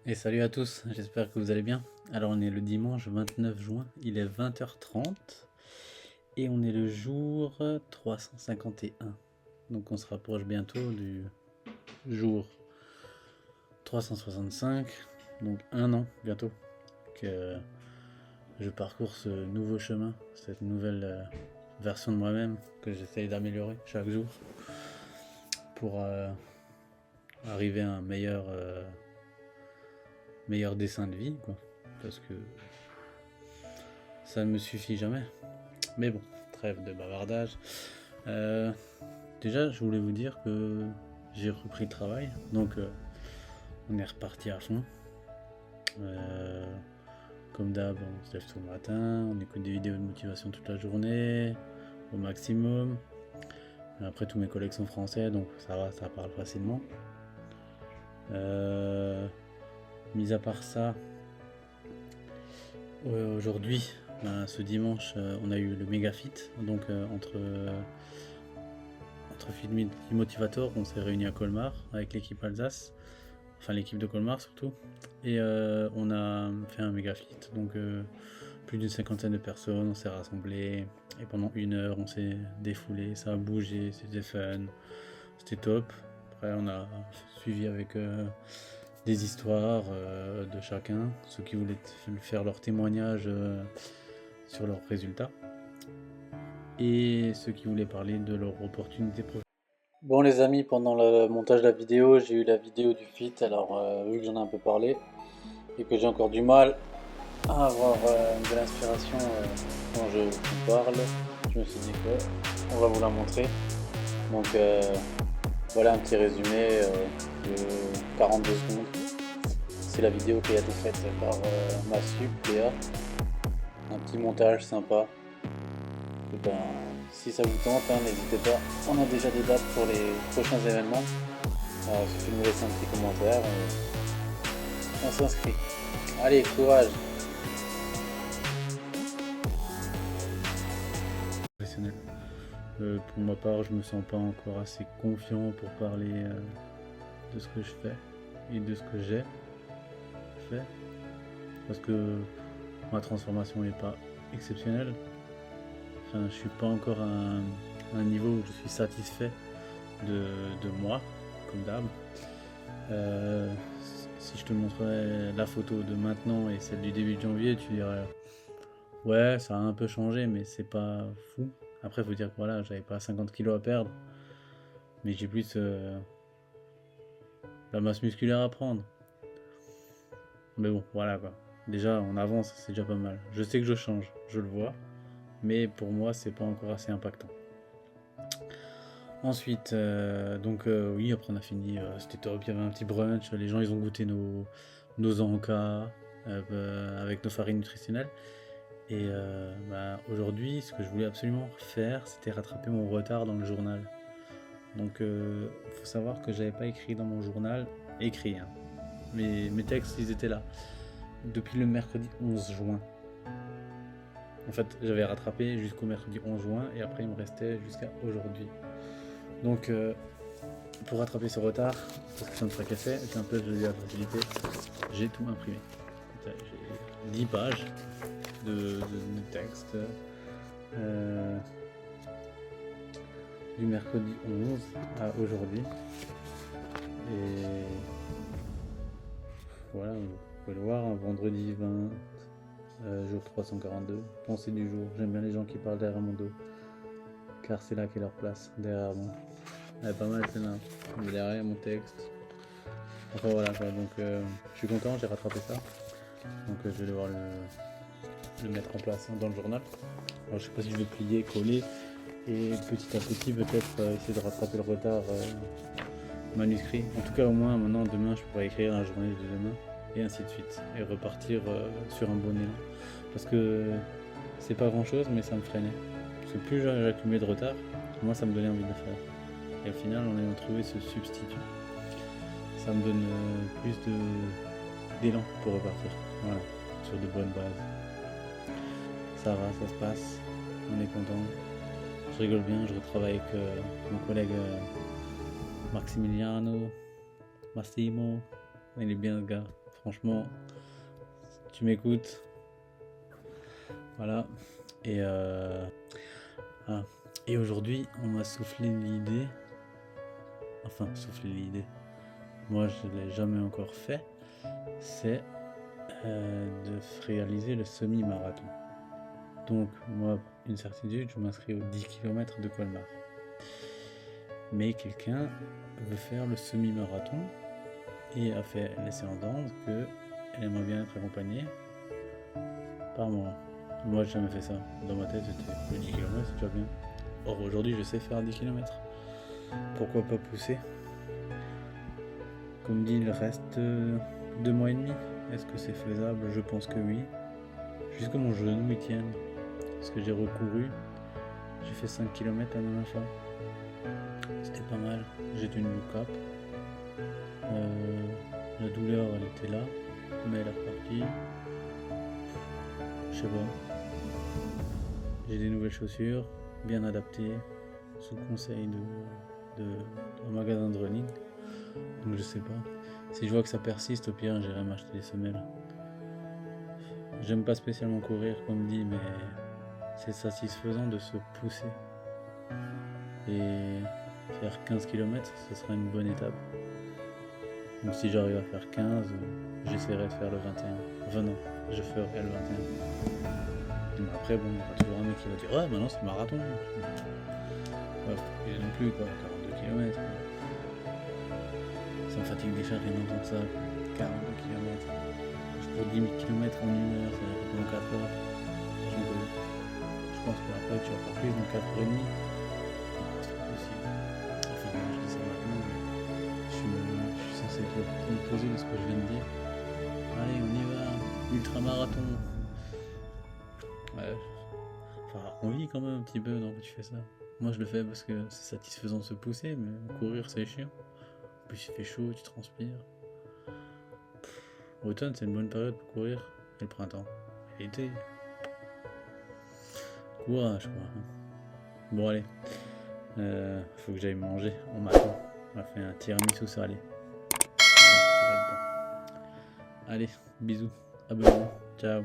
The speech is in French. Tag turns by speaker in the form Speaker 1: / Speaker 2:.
Speaker 1: Et salut à tous, j'espère que vous allez bien. Alors on est le dimanche 29 juin, il est 20h30 et on est le jour 351. Donc on se rapproche bientôt du jour 365, donc un an bientôt que je parcours ce nouveau chemin, cette nouvelle version de moi-même que j'essaye d'améliorer chaque jour pour arriver à un meilleur dessin de vie, quoi. Parce que ça ne me suffit jamais. Mais bon, trêve de bavardage. Euh, Déjà, je voulais vous dire que j'ai repris le travail, donc on est reparti à fond. Euh, Comme d'hab, on se lève tout le matin, on écoute des vidéos de motivation toute la journée, au maximum. Après, tous mes collègues sont français, donc ça va, ça parle facilement. Euh, Mis à part ça, aujourd'hui, ce dimanche, on a eu le Méga Fit, donc entre Fit Motivator, on s'est réunis à Colmar avec l'équipe Alsace, enfin l'équipe de Colmar surtout, et on a fait un méga fit, donc plus d'une cinquantaine de personnes, on s'est rassemblés, et pendant une heure on s'est défoulé, ça a bougé, c'était fun, c'était top. Après on a suivi avec des histoires de chacun, ceux qui voulaient faire leur témoignage sur leurs résultats, et ceux qui voulaient parler de leur opportunité professionnelle. Bon les amis, pendant le montage de la vidéo, j'ai eu la vidéo du fit, alors vu que j'en ai un peu parlé et que j'ai encore du mal à avoir de l'inspiration quand je vous parle, je me suis dit que on va vous la montrer. Donc voilà un petit résumé de 42 secondes. C'est la vidéo qui a été faite par ma sup, Léa. Un petit montage sympa. Et ben, si ça vous tente, hein, n'hésitez pas. On a déjà des dates pour les prochains événements. Alors, il suffit de me laisser un petit commentaire, on s'inscrit. Allez, courage! Professionnel. Pour ma part, je me sens pas encore assez confiant pour parler de ce que je fais et de ce que j'ai fait. Parce que ma transformation n'est pas exceptionnelle. Enfin, je suis pas encore à un niveau où je suis satisfait de moi, comme d'hab. Euh, Si je te montrais la photo de maintenant et celle du début de janvier, tu dirais ouais, ça a un peu changé, mais c'est pas fou. Après, faut dire que voilà, j'avais pas 50 kilos à perdre, mais j'ai plus la masse musculaire à prendre. Mais bon, voilà quoi. Déjà, on avance, c'est déjà pas mal. Je sais que je change, je le vois, mais pour moi, c'est pas encore assez impactant. Ensuite, oui, après on a fini, c'était top, il y avait un petit brunch, les gens ils ont goûté nos encas avec nos farines nutritionnelles. Et aujourd'hui, ce que je voulais absolument faire, c'était rattraper mon retard dans le journal. Donc, faut savoir que j'avais pas écrit dans mon journal, écrit, hein. Mes textes, ils étaient là depuis le mercredi 11 juin. En fait, j'avais rattrapé jusqu'au mercredi 11 juin et après, il me restait jusqu'à aujourd'hui. Donc, pour rattraper ce retard, parce que ça me fracassait, c'est un peu de la facilité, j'ai tout imprimé. J'ai 10 pages de texte du mercredi 11 à aujourd'hui. Et voilà, vous pouvez le voir, un vendredi 20, jour 342, pensée du jour. J'aime bien les gens qui parlent derrière mon dos, car c'est là qu'est leur place, derrière moi. Elle est pas mal celle-là, derrière mon texte. Enfin voilà quoi, donc je suis content, j'ai rattrapé ça. Donc je vais devoir le mettre en place dans le journal. Alors je sais pas si je vais plier, coller, et petit à petit peut-être essayer de rattraper le retard manuscrit. En tout cas au moins maintenant demain je pourrais écrire la journée de demain et ainsi de suite et repartir sur un bon élan. Parce que c'est pas grand chose mais ça me freinait. Parce que plus j'accumulais de retard, moins ça me donnait envie de le faire. Et au final en ayant trouvé ce substitut, ça me donne d'élan pour repartir. Voilà, sur de bonnes bases. Ça va, ça se passe, on est content. Je rigole bien, je retravaille avec mon collègue Maximiliano, Massimo. Il est bien le gars, Franchement, tu m'écoutes. Voilà. Et, ah. Et aujourd'hui, on m'a soufflé l'idée. Enfin, soufflé l'idée. Moi, je ne l'ai jamais encore fait. C'est de réaliser le semi-marathon. Donc, moi, une certitude, je m'inscris aux 10 km de Colmar. Mais quelqu'un veut faire le semi-marathon et a fait laisser entendre qu'elle aimerait bien être accompagnée par moi. Moi, j'ai jamais fait ça. Dans ma tête, c'était le 10 km, c'est déjà bien. Or, aujourd'hui, je sais faire 10 km. Pourquoi pas pousser? Comme dit, il reste 2 mois et demi. Est-ce que c'est faisable? Je pense que oui. Jusque mon genou il tienne. Parce que j'ai recouru. J'ai fait 5 km la dernière fois. C'était pas mal. J'ai tenu le cap. La douleur, elle était là. Mais elle est repartie. Je sais pas. J'ai des nouvelles chaussures, bien adaptées, sous conseil d'un magasin de running. Donc je sais pas. Si je vois que ça persiste, au pire, j'irai m'acheter des semelles. J'aime pas spécialement courir, comme dit, mais c'est satisfaisant de se pousser. Et faire 15 km, ce sera une bonne étape. Donc si j'arrive à faire 15, j'essaierai de faire le 21. Enfin non, je ferai le 21. Mais après, bon, il y aura toujours un mec qui va dire « Ouais, maintenant c'est le marathon !» Ouais, et non plus, quoi, 42 km. Ça me fatigue déjà rien d'entendre ça, 42 km. Je cours 10 000 km en 1 heure, ça fait pendant 4 heures. Je pense qu'après tu vas faire plus dans 4 heures et demie. C'est pas possible. Enfin, je dis ça maintenant, mais je suis censé être l'opposé de ce que je viens de dire. Allez, on y va, ultramarathon. Ouais, enfin, on vit quand même un petit peu donc tu fais ça. Moi je le fais parce que c'est satisfaisant de se pousser, mais courir c'est chiant. En plus il fait chaud, tu transpires. L'automne c'est une bonne période pour courir, et le printemps. Et l'été. Courage quoi. Bon allez, faut que j'aille manger, on m'attend. On m'a fait un tiramisu salé. Ça va être bon. Allez, bisous, abonnez-vous, ciao.